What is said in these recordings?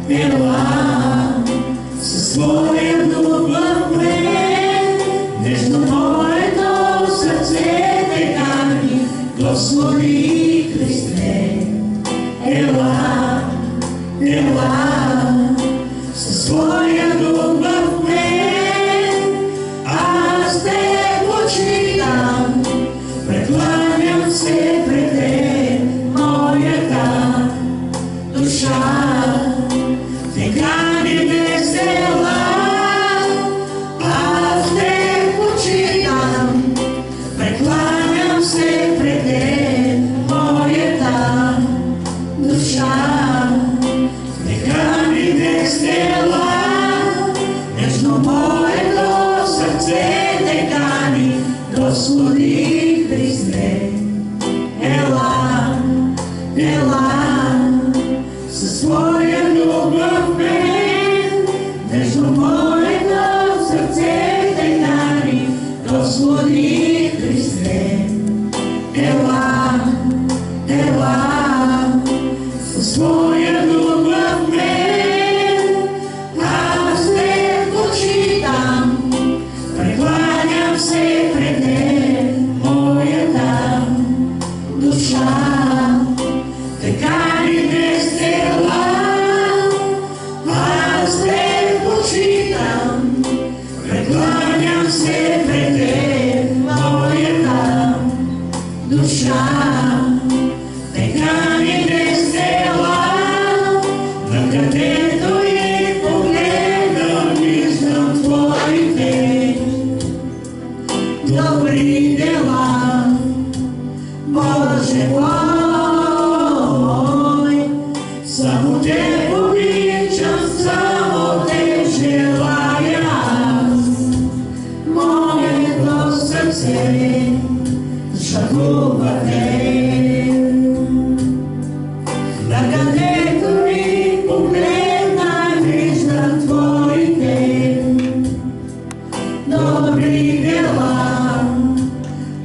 ела, със своя любов мен, нежно моето сърце те кани, Господи Христе. Ела, със своя любов мен, аз те почитам, прекланям се пред те, моята душа. Те кани днес ела, аз те почитам, прекланям се пред те, моята душа. Те кани днес ела, нежно моето сърце те кани, Господи Христе. Ела, със своя любов мен, нежно моето сърце те кани, Господи Христе. Ела, със своя любов мен, аз те почитам, прекланям се пред те, моята душа. Така ни днес ела, аз те почитам, прекланям се пред те, моята душа. Така ни днес ела, накъдето и погледам, виждам твоите добри дела, Боже мой. Само те обичам, само те желая аз, моето сърце жадува те. Накъдето и погледна, виждам твоите добри дела,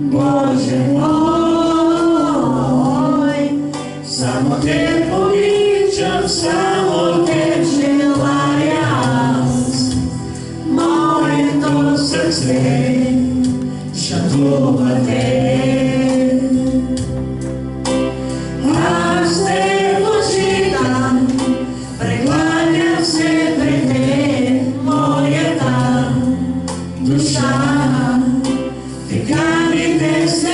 Боже мой. Само те обичам, само те желая аз, моето сърце жадува те. Аз те почитам, прекланям се пред те, моята душа. Те кани днес